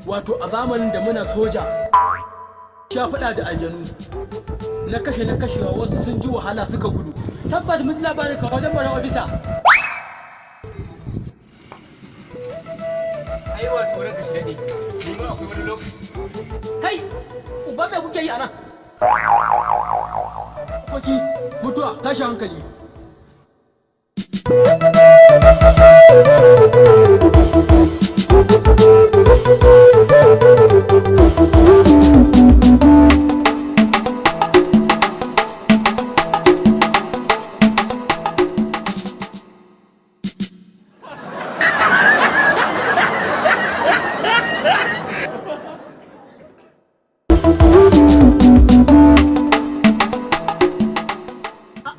Wato a zamanin da muna soja sha faɗa da aljanu na kashewa wasu sun ji wahala suka gudu. Tabbas mun labarin ka wajen mara ofisa. Ai wato ranka shi dade. Kuma akwai wani lokaci. Kai, uba me kuke yi a nan? Koki, mutuwa, tashi hankali.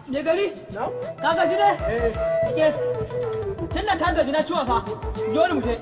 Me gari? Ka gaji ne? Tunda ka gaji na ciwon fa, dole mu je.